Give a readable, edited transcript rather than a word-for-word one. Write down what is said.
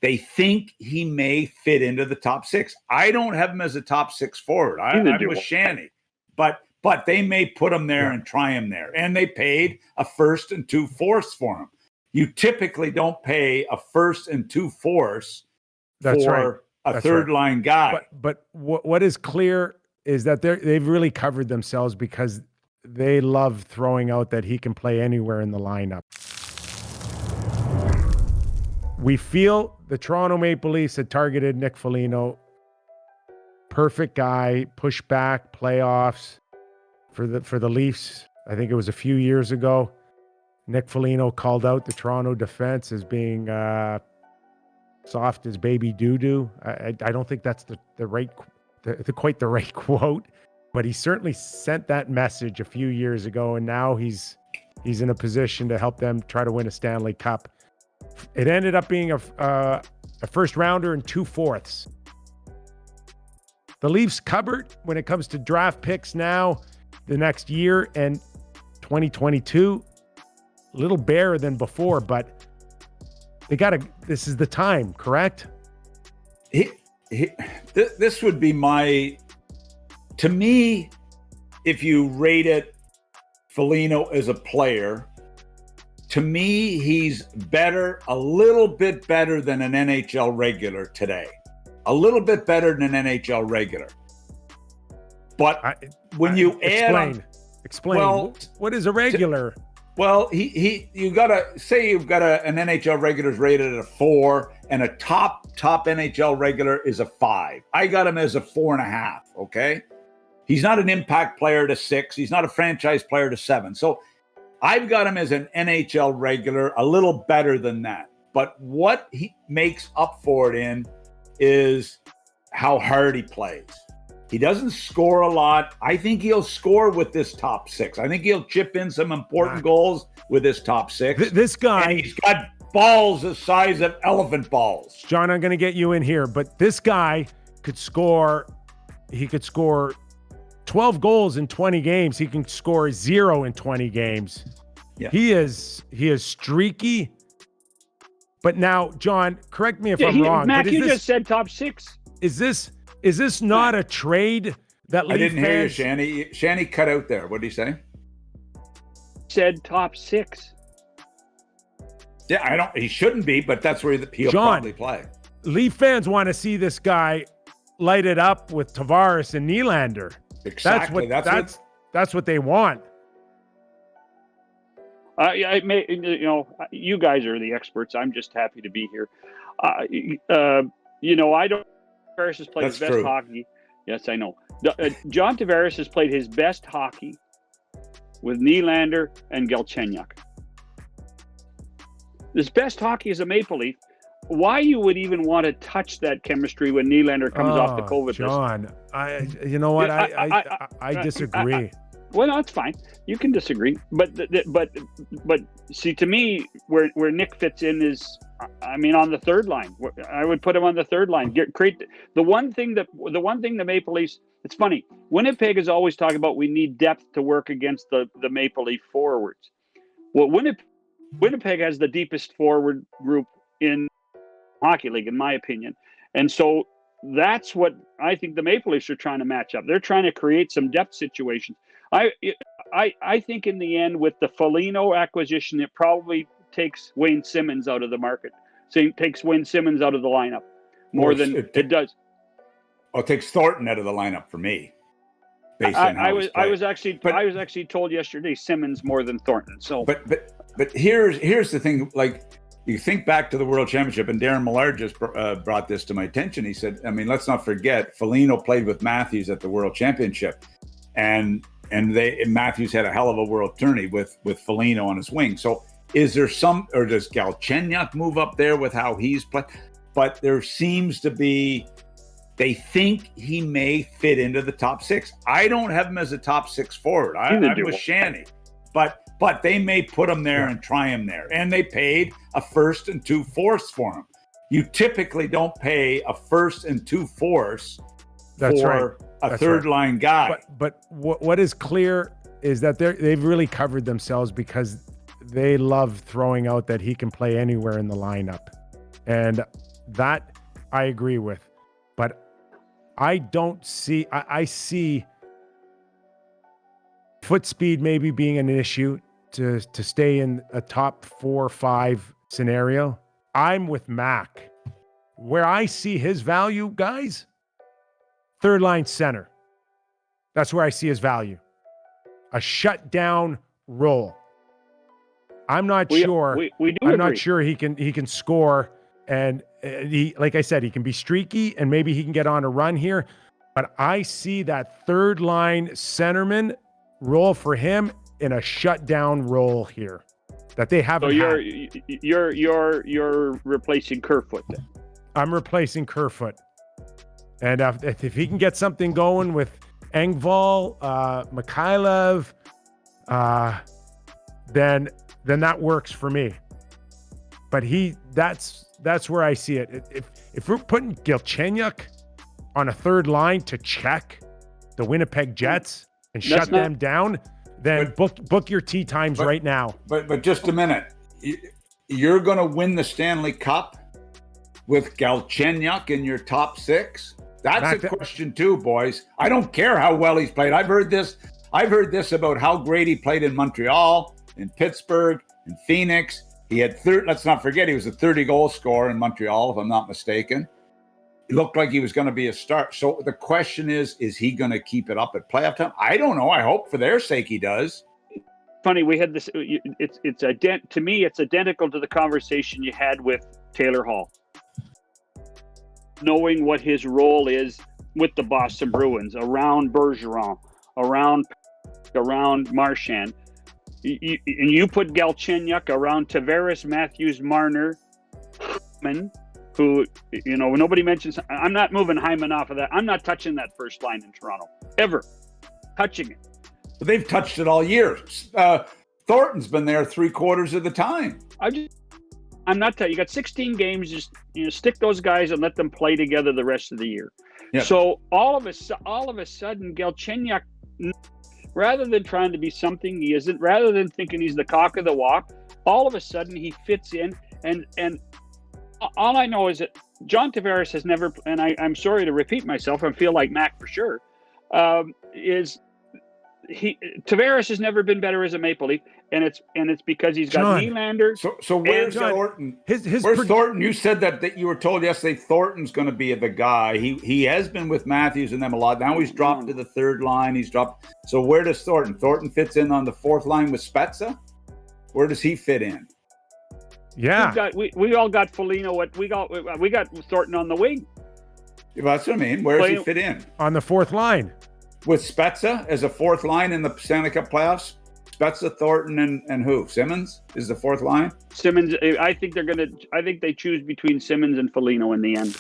they think he may fit into the top six. I don't have him as a top six forward. I'm with Shannon, but they may put him there and try him there. And they paid a first and 2 fourths for him. You typically don't pay a first and 2 fourths for a third line guy. But what is clear is that they've really covered themselves because they love throwing out that he can play anywhere in the lineup. We feel the Toronto Maple Leafs had targeted Nick Foligno. Perfect guy, push back, playoffs for the Leafs. I think it was a few years ago. Nick Foligno called out the Toronto defense as being soft as baby doo-doo. I don't think that's quite the right quote, but he certainly sent that message a few years ago, and now he's in a position to help them try to win a Stanley Cup. It ended up being a first rounder and 2 fourths. The Leafs cupboard, when it comes to draft picks now, the next year and 2022, a little barer than before, but this is the time, correct? This would be to me, if you rate it, Foligno as a player, to me, he's a little bit better than an NHL regular today. A little bit better than an NHL regular. But when you explain, well, what is a regular? You gotta say you've got an NHL regular is rated at a 4, and a top NHL regular is a 5. I got him as a 4.5. Okay, he's not an impact player to 6. He's not a franchise player to 7. So I've got him as an NHL regular, a little better than that. But what he makes up for it in is how hard he plays. He doesn't score a lot. I think he'll score with this top 6. I think he'll chip in some important goals with this top 6. This guy, and he's got balls the size of elephant balls. John, I'm going to get you in here, but this guy could score. He could score 12 goals in 20 games. He can score 0 in 20 games. Yeah. He is streaky. But now, John, correct me if I'm wrong. Mac, you just said top 6. Is this not a trade that Leaf I didn't hear you, Shanny. Shanny cut out there. What did he say? Said top 6. Yeah, he shouldn't be, but that's where he'll probably play. Leaf fans want to see this guy light it up with Tavares and Nylander. Exactly. That's what they want. You guys are the experts. I'm just happy to be here. I don't. Tavares has played his best hockey. Yes, I know. John Tavares has played his best hockey with Nylander and Galchenyuk. His best hockey is a Maple Leaf. Why you would even want to touch that chemistry when Nylander comes off the COVID list? John, I disagree. Well, no, it's fine. You can disagree, but see, to me, where Nick fits in is, on the third line. I would put him on the third line. Create the one thing the Maple Leafs. It's funny. Winnipeg is always talking about we need depth to work against the Maple Leaf forwards. Well, Winnipeg has the deepest forward group in hockey league, in my opinion, and so that's what I think the Maple Leafs are trying to match up. They're trying to create some depth situations. I think in the end, with the Foligno acquisition, it probably takes Wayne Simmons out of the market. So it takes Wayne Simmons out of the lineup more than it does. Well, it takes Thornton out of the lineup for me. I was actually told yesterday Simmons more than Thornton. So, but here's the thing. Like, you think back to the World Championship, and Darren Millard just brought this to my attention. He said, let's not forget, Foligno played with Matthews at the World Championship, and Matthews had a hell of a world tourney with Foligno on his wing. So is there or does Galchenyuk move up there with how he's played? But there seems to be, they think he may fit into the top 6. I don't have him as a top 6 forward. I'm with Shannon, but they may put him there and try him there. And they paid a first and 2 fourths for him. You typically don't pay a first and 2 fourths for a third line guy. But what is clear is that they've really covered themselves because they love throwing out that he can play anywhere in the lineup. And That I agree with. But I don't see, I see foot speed maybe being an issue to stay in a top 4 or 5 scenario. I'm with Mac. Where I see his value, guys, third line center. That's where I see his value. A shutdown role. I'm not sure. We do I'm agree. not sure he can score, and he, like I said, he can be streaky, and maybe he can get on a run here. But I see that third line centerman role for him in a shutdown role here that they haven't. So you're replacing Kerfoot then. I'm replacing Kerfoot, and if he can get something going with Engvall, Mikhailov, then that works for me. But that's where I see it. If we're putting Galchenyuk on a third line to check the Winnipeg Jets and shut them down, then book your tee times right now. But just a minute, you're going to win the Stanley Cup with Galchenyuk in your top 6? That's a question too, boys. I don't care how well he's played. I've heard this about how great he played in Montreal, in Pittsburgh, in Phoenix. He had let's not forget he was a 30-goal scorer in Montreal, if I'm not mistaken. It looked like he was going to be a start. So the question is he going to keep it up at playoff time? I don't know. I hope for their sake he does. Funny, we had this. To me, it's identical to the conversation you had with Taylor Hall. Knowing what his role is with the Boston Bruins, around Bergeron, around Marchand. You put Galchenyuk around Tavares, Matthews, Marner, Hyman, who, nobody mentions. I'm not moving Hyman off of that. I'm not touching that first line in Toronto, ever. Touching it. But they've touched it all year. Thornton's been there 3/4 of the time. I'm not telling you. Got 16 games. Just stick those guys and let them play together the rest of the year. Yep. So all of a sudden, Galchenyuk, rather than trying to be something he isn't, rather than thinking he's the cock of the walk, all of a sudden he fits in. And all I know is that John Tavares has never, and I'm sorry to repeat myself, I feel like Mac for sure, Tavares has never been better as a Maple Leaf, and it's because he's got Nylander. So where's Thornton? Where's Thornton? You said that you were told yesterday Thornton's going to be the guy. He has been with Matthews and them a lot. Now he's dropped to the third line. He's dropped. So where does Thornton? Thornton fits in on the fourth line with Spezza. Where does he fit in? Yeah, we all got Foligno. We got Thornton on the wing. Yeah, that's what I mean. Where does he fit in? On the fourth line. With Spezza as a fourth line in the Stanley Cup playoffs? Spezza, Thornton, and who? Simmons is the fourth line? Simmons. I think they choose between Simmons and Foligno in the end.